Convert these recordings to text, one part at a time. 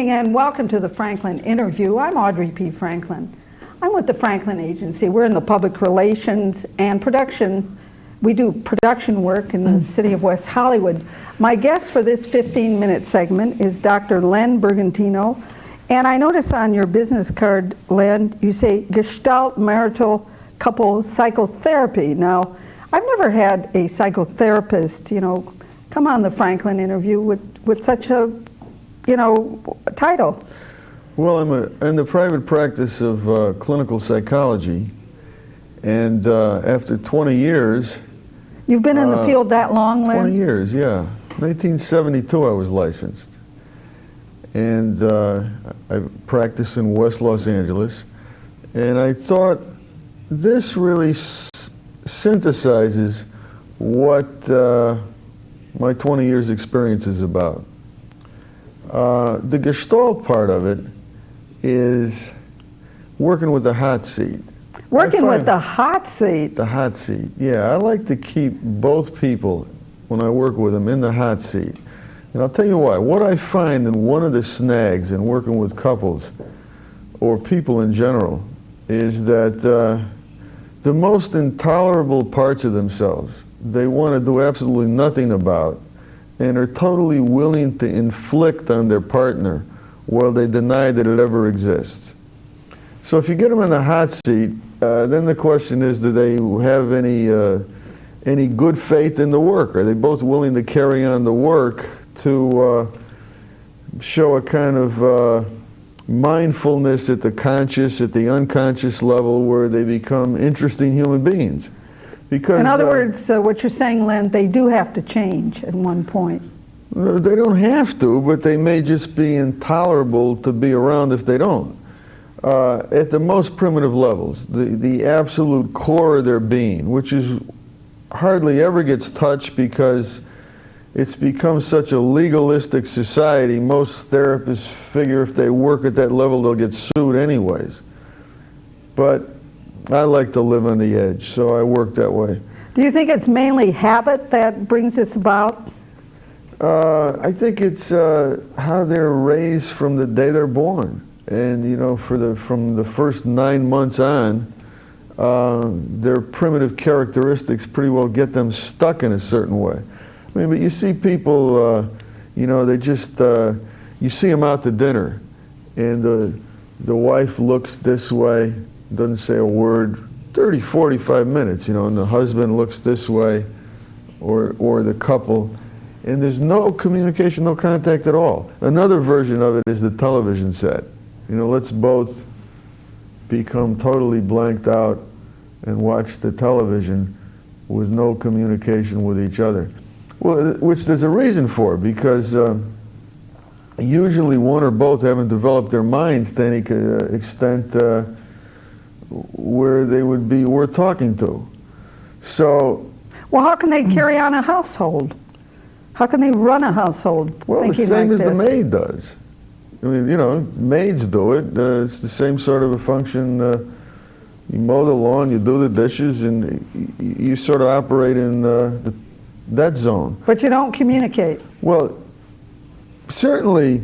evening and welcome to the Franklin Interview. I'm Audrey P. Franklin. I'm with the Franklin Agency. We're in the public relations and production. We do production work in the city of West Hollywood. My guest for this 15-minute segment is Dr. Len Bergantino. And I notice on your business card, Len, you say Gestalt Marital Couple Psychotherapy. Now, I've never had a psychotherapist, come on the Franklin Interview with such a, title. Well, I'm in the private practice of clinical psychology, and after 20 years... You've been in the field that long, Len? 20 years, yeah. 1972 I was licensed. And I practiced in West Los Angeles, and I thought this really synthesizes what my 20 years experience is about. The Gestalt part of it is working with the hot seat. Working with the hot seat? The hot seat, yeah. I like to keep both people, when I work with them, in the hot seat. And I'll tell you why. What I find in one of the snags in working with couples, or people in general, is that the most intolerable parts of themselves, they want to do absolutely nothing about, and are totally willing to inflict on their partner while they deny that it ever exists. So if you get them in the hot seat, then the question is, do they have any good faith in the work? Are they both willing to carry on the work to show a kind of mindfulness at the conscious, at the unconscious level, where they become interesting human beings? Because, in other words, what you're saying, Len, they do have to change at one point. They don't have to, but they may just be intolerable to be around if they don't. At the most primitive levels, the absolute core of their being, which is hardly ever gets touched because it's become such a legalistic society. Most therapists figure if they work at that level, they'll get sued anyways. But I like to live on the edge, so I work that way. Do you think it's mainly habit that brings this about? I think it's how they're raised from the day they're born. And, from the first 9 months on, their primitive characteristics pretty well get them stuck in a certain way. I mean, but you see people, they just, you see them out to dinner, and the wife looks this way, doesn't say a word, 30, 45 minutes, and the husband looks this way, or the couple, and there's no communication, no contact at all. Another version of it is the television set. Let's both become totally blanked out and watch the television with no communication with each other. Well, which there's a reason for, because usually one or both haven't developed their minds to any extent where they would be worth talking to. So, well, how can they carry on a household? How can they run a household? Well, the same as the maid does. I mean, maids do it. It's the same sort of a function. You mow the lawn, you do the dishes, and you sort of operate in that zone. But you don't communicate. Well, certainly,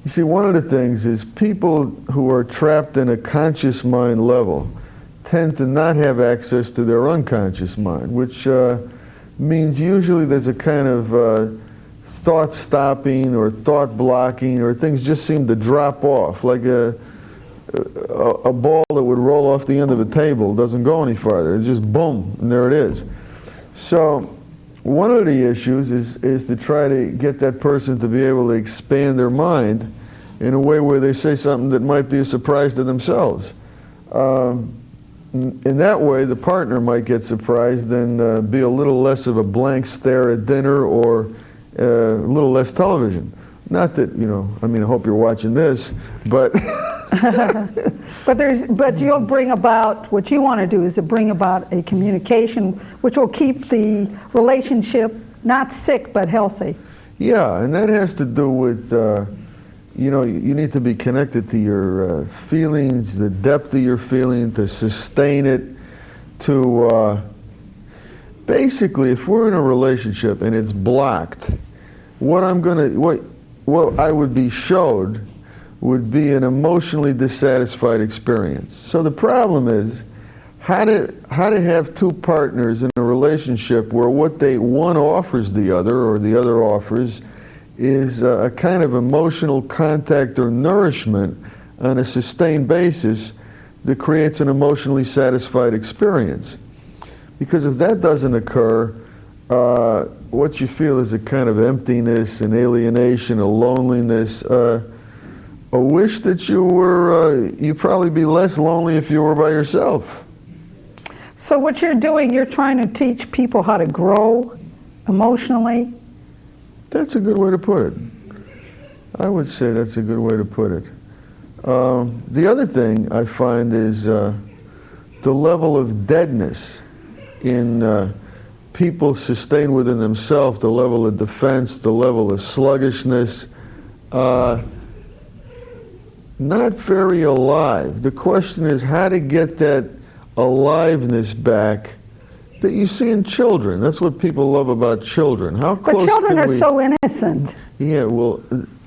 you see, one of the things is people who are trapped in a conscious mind level tend to not have access to their unconscious mind, which means usually there's a kind of thought stopping or thought blocking, or things just seem to drop off, like a ball that would roll off the end of a table doesn't go any farther. It's just boom, and there it is. So one of the issues is to try to get that person to be able to expand their mind in a way where they say something that might be a surprise to themselves. In that way, the partner might get surprised and be a little less of a blank stare at dinner, or a little less television. Not that, I hope you're watching this, but... but you'll bring about, what you want to do is to bring about a communication which will keep the relationship not sick but healthy. Yeah, and that has to do with, you need to be connected to your feelings, the depth of your feeling, to sustain it, to... basically, if we're in a relationship and it's blocked, what what I would be showed would be an emotionally dissatisfied experience. So the problem is how to have two partners in a relationship where what one offers the other or the other offers is a kind of emotional contact or nourishment on a sustained basis that creates an emotionally satisfied experience. Because if that doesn't occur, what you feel is a kind of emptiness, an alienation, a loneliness, a wish that you'd probably be less lonely if you were by yourself. So what you're doing, you're trying to teach people how to grow emotionally? That's a good way to put it. I would say that's a good way to put it. The other thing I find is the level of deadness in people sustained within themselves, the level of defense, the level of sluggishness, not very alive. The question is how to get that aliveness back that you see in children. That's what people love about children. How close But children are we... so innocent. Yeah, well,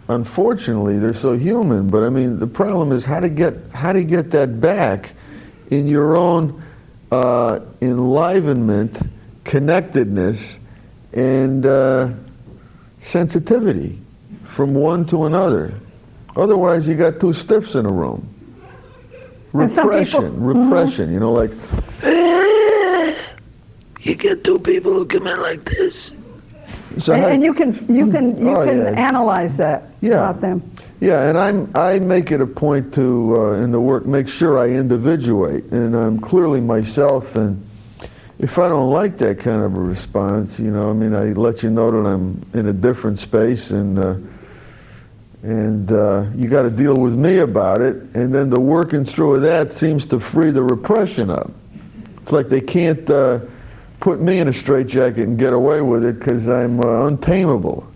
unfortunately, they're so human. But I mean, the problem is how to get that back in your own enlivenment, connectedness, and sensitivity from one to another. Otherwise, you got two stiffs in a room. Repression, you know, like, you get two people who come in like this. So and you can yeah. analyze that about them. Yeah, and I make it a point to, in the work, make sure I individuate, and I'm clearly myself, and if I don't like that kind of a response, you know, I mean, I let you know that I'm in a different space, and you got to deal with me about it, and then the working through of that seems to free the repression up. It's like they can't put me in a straitjacket and get away with it because I'm untamable.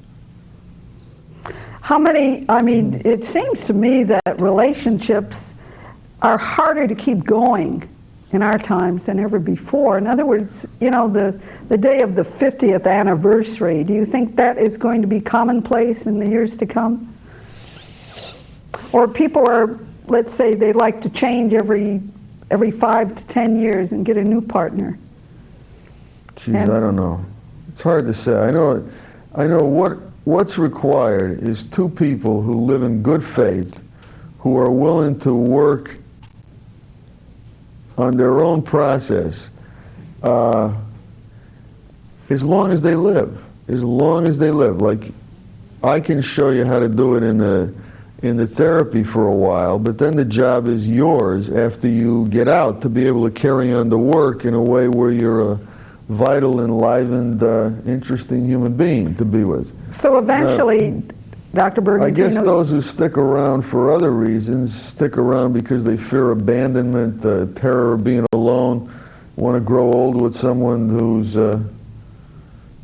How many, I mean, it seems to me that relationships are harder to keep going in our times than ever before. In other words, you know, the day of the 50th anniversary, do you think that is going to be commonplace in the years to come? Or people are, let's say, they like to change every 5 to 10 years and get a new partner. Geez, I don't know. It's hard to say. I know what's required is two people who live in good faith, who are willing to work on their own process as long as they live. As long as they live. Like, I can show you how to do it in the therapy for a while, but then the job is yours after you get out to be able to carry on the work in a way where you're a vital, enlivened, interesting human being to be with. So eventually, Dr. Bergantino... I guess those who stick around for other reasons stick around because they fear abandonment, terror of being alone, want to grow old with someone who's, I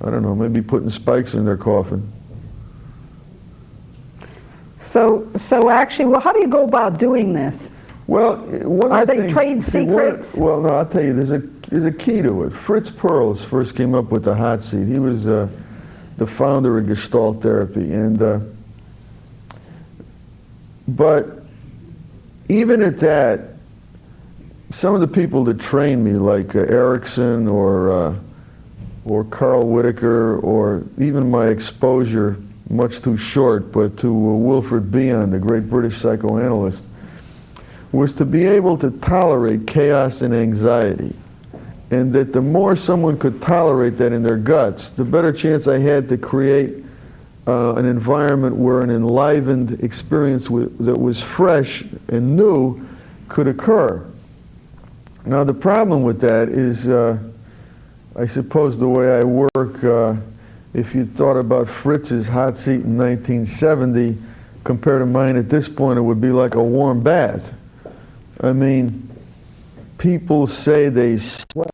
don't know, maybe putting spikes in their coffin. So actually, well, how do you go about doing this? Well, are they trade secrets? Well, no, I'll tell you, there's a key to it. Fritz Perls first came up with the hot seat. He was the founder of Gestalt therapy, and but even at that, some of the people that trained me, like Erickson or Carl Whitaker, or even my exposure, much too short, but to Wilfred Bion, the great British psychoanalyst, was to be able to tolerate chaos and anxiety. And that the more someone could tolerate that in their guts, the better chance I had to create an environment where an enlivened experience that was fresh and new could occur. Now the problem with that is, I suppose the way I work, if you thought about Fritz's hot seat in 1970 compared to mine at this point, it would be like a warm bath. I mean, people say they